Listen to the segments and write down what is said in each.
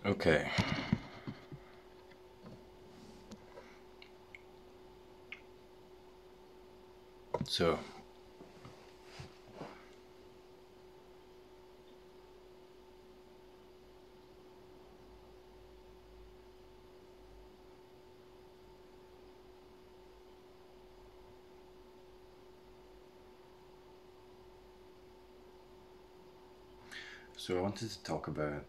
Okay, so I wanted to talk about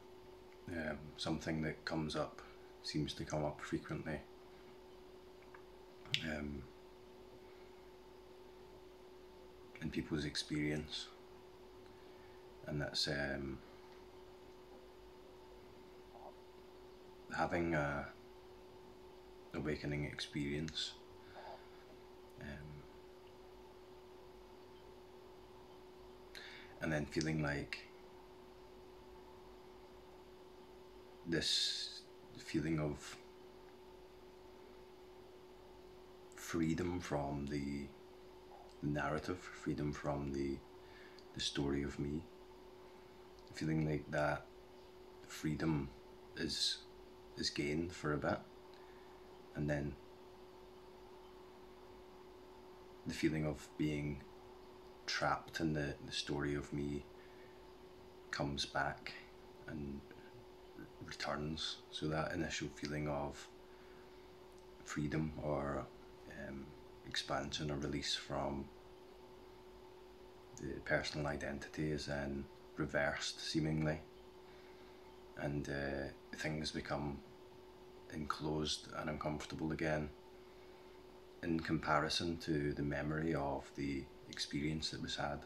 something that comes up, seems to come up frequently, um, in people's experience, and that's having a awakening experience, um, and then feeling like this feeling of freedom from the narrative, freedom from the story of me, feeling like that freedom is gained for a bit, and then the feeling of being trapped in the story of me comes back and returns. So that initial feeling of freedom or expansion or release from the personal identity is then reversed seemingly, and things become enclosed and uncomfortable again in comparison to the memory of the experience that was had.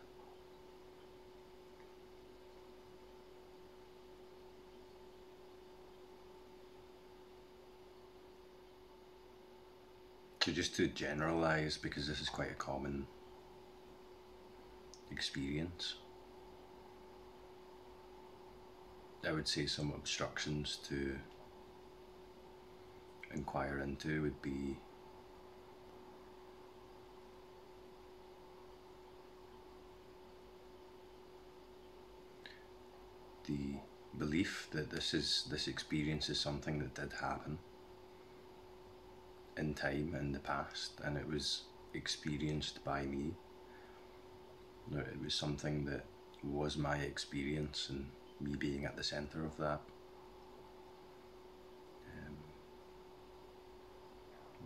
So just to generalize, because this is quite a common experience, I would say some obstructions to inquire into would be the belief that this experience is something that did happen in time in the past, and it was experienced by me. It was something that was my experience, and me being at the centre of that.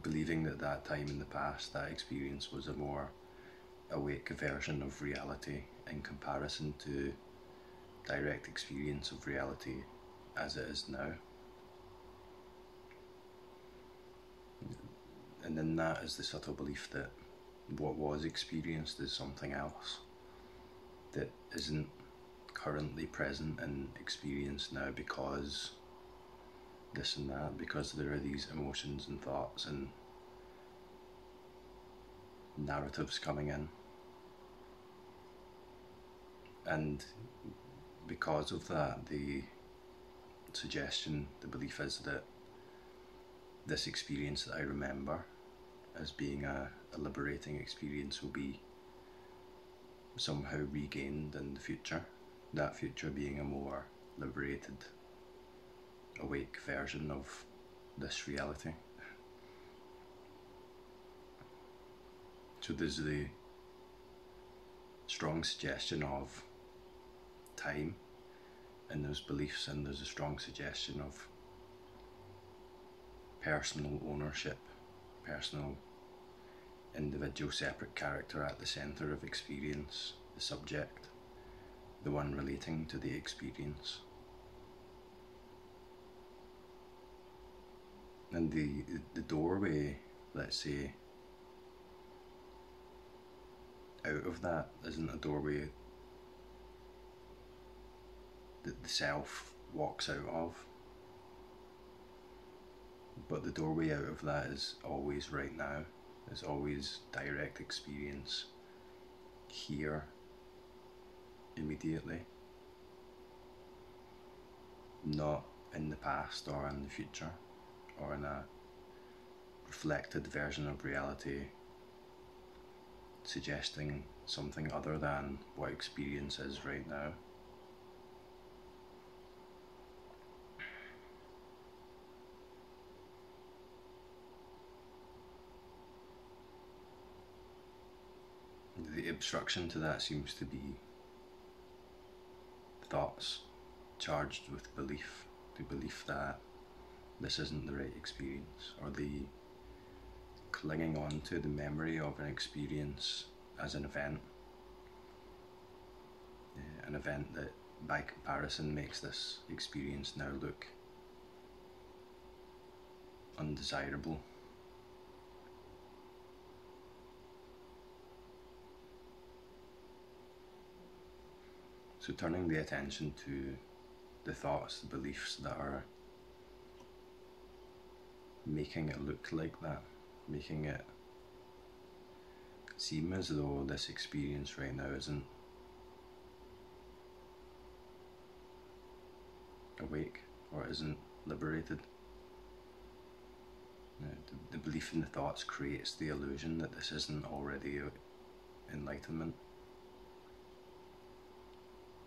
Believing that that time in the past, that experience was a more awake version of reality in comparison to direct experience of reality as it is now. And then that is the subtle belief that what was experienced is something else that isn't currently present and experienced now because this and that, because there are these emotions and thoughts and narratives coming in. And because of that, the suggestion, the belief is that this experience that I remember as being a liberating experience will be somehow regained in the future, that future being a more liberated, awake version of this reality. So there's the strong suggestion of time in those beliefs, and there's a strong suggestion of personal ownership, personal, individual, separate character at the centre of experience, the subject, the one relating to the experience. And the doorway, let's say, out of that isn't a doorway that the self walks out of, but the doorway out of that is always right now. It's always direct experience here, immediately, not in the past or in the future or in a reflected version of reality suggesting something other than what experience is right now. obstruction to that seems to be thoughts charged with belief, the belief that this isn't the right experience, or the clinging on to the memory of an experience as an event that by comparison makes this experience now look undesirable. So turning the attention to the thoughts, the beliefs that are making it look like that, making it seem as though this experience right now isn't awake or isn't liberated. The belief in the thoughts creates the illusion that this isn't already enlightenment.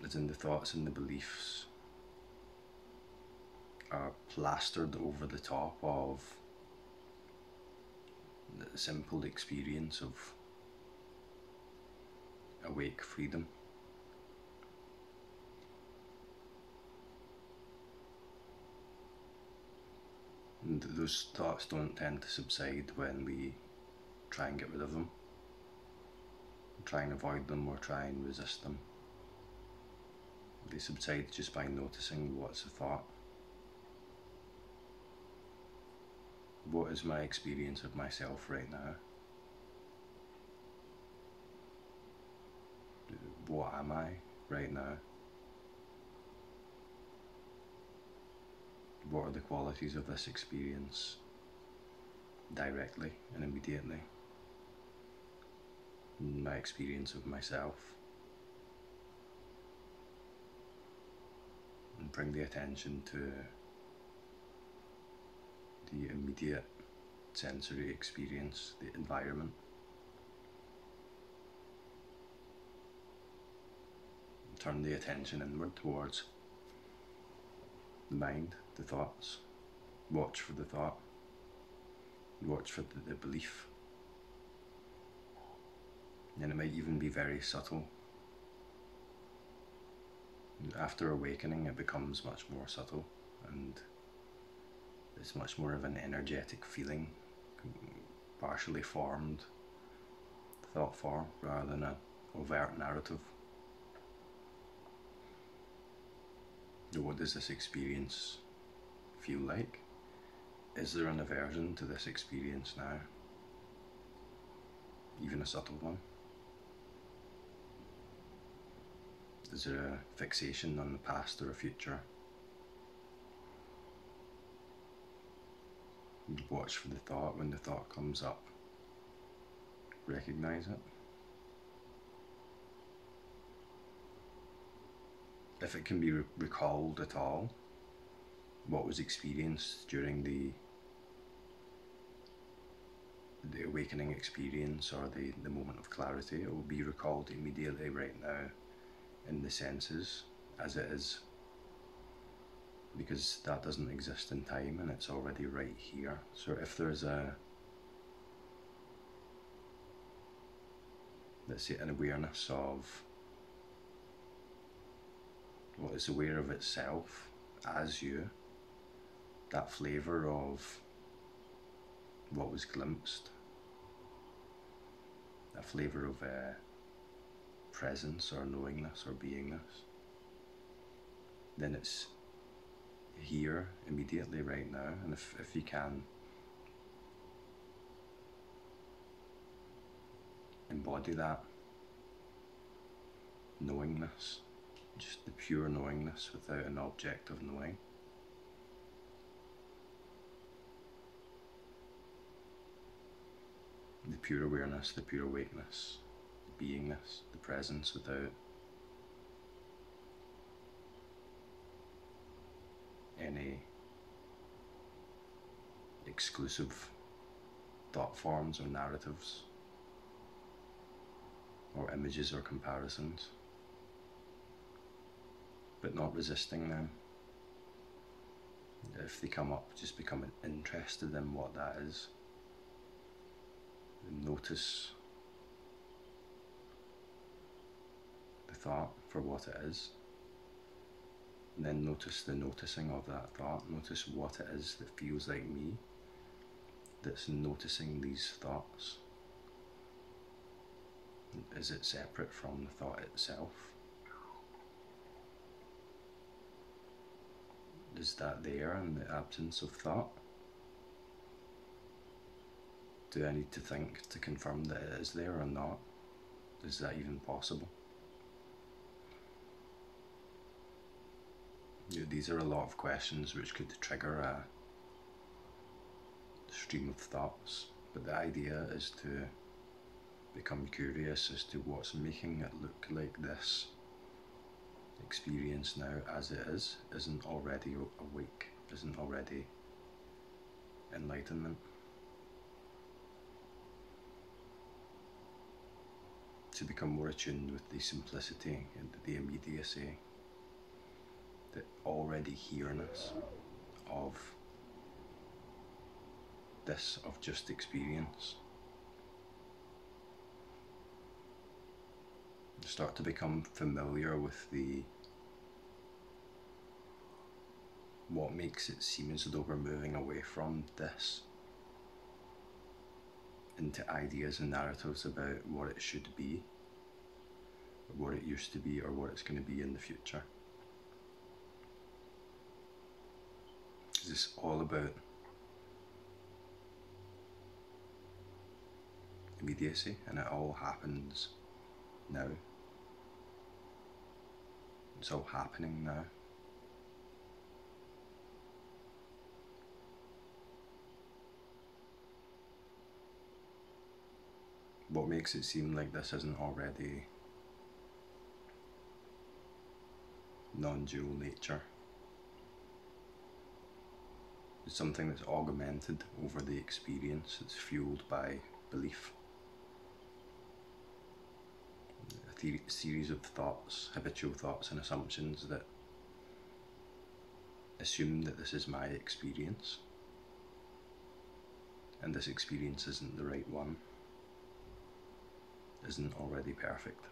As in, the thoughts and the beliefs are plastered over the top of the simple experience of awake freedom. And those thoughts don't tend to subside when we try and get rid of them, try and avoid them, or try and resist them. They subside just by noticing what's a thought. What is my experience of myself right now? What am I right now? What are the qualities of this experience directly and immediately? My experience of myself. And bring the attention to the immediate sensory experience, the environment. Turn the attention inward towards the mind, the thoughts. Watch for the thought. Watch for the belief. And it might even be very subtle. After awakening, it becomes much more subtle, and it's much more of an energetic feeling, partially formed thought form rather than an overt narrative. What does this experience feel like? Is there an aversion to this experience now? Even a subtle one? Is there a fixation on the past or a future? Watch for the thought. When the thought comes up, recognize it. If it can be recalled at all, what was experienced during the awakening experience or the moment of clarity, it will be recalled immediately right now in the senses as it is, because that doesn't exist in time and it's already right here. So if there's let's say an awareness of what is aware of itself as you, that flavour of what was glimpsed, that flavour of presence or knowingness or beingness, then it's here immediately right now. And if you can embody that knowingness, just the pure knowingness without an object of knowing, the pure awareness, the pure awakeness, the beingness, the presence without any exclusive thought forms or narratives or images or comparisons, but not resisting them. If they come up, just become interested in what that is. Notice thought for what it is. And then notice the noticing of that thought. Notice what it is that feels like me, that's noticing these thoughts. Is it separate from the thought itself? Is that there in the absence of thought? Do I need to think to confirm that it is there or not? Is that even possible? These are a lot of questions which could trigger a stream of thoughts, but the idea is to become curious as to what's making it look like this experience now as it is isn't already awake, isn't already enlightenment. To become more attuned with the simplicity and the immediacy, the already here-ness of this, of just experience. Start to become familiar with what makes it seem as though we're moving away from this into ideas and narratives about what it should be, or what it used to be, or what it's going to be in the future. Is this all about immediacy, and it all happens now? It's all happening now. What makes it seem like this isn't already non-dual nature? It's something that's augmented over the experience, it's fueled by belief. A series of thoughts, habitual thoughts and assumptions that assume that this is my experience, and this experience isn't the right one, isn't already perfect.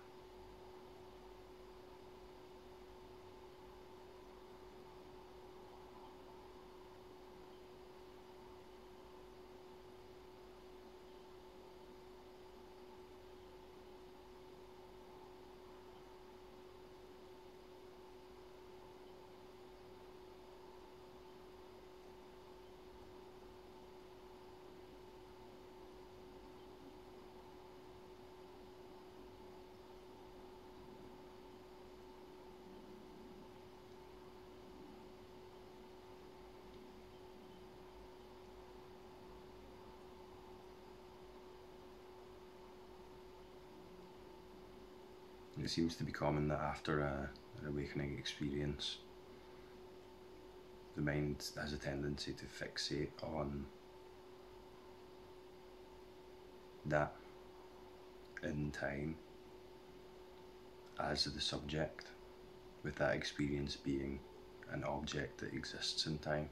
It seems to be common that after an awakening experience, the mind has a tendency to fixate on that in time as the subject, with that experience being an object that exists in time.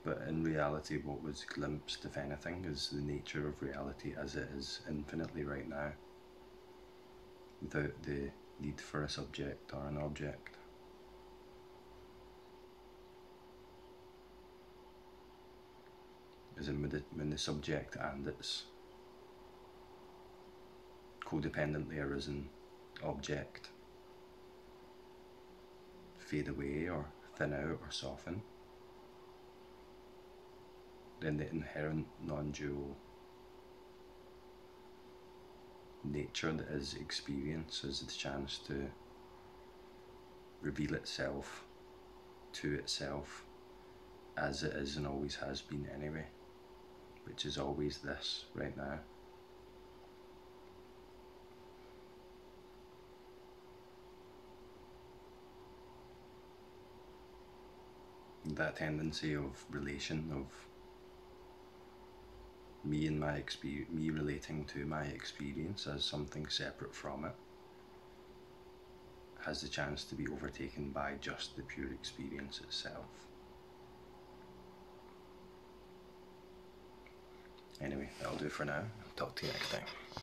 But in reality, what was glimpsed, if anything, is the nature of reality as it is infinitely right now, without the need for a subject or an object. As in when the subject and its codependently arisen object fade away or thin out or soften, then the inherent non-dual nature that is experience has the chance to reveal itself to itself as it is and always has been anyway, which is always this right now. That tendency of relation, of me and my me relating to my experience as something separate from it, has the chance to be overtaken by just the pure experience itself. Anyway, that'll do for now. I'll talk to you next time.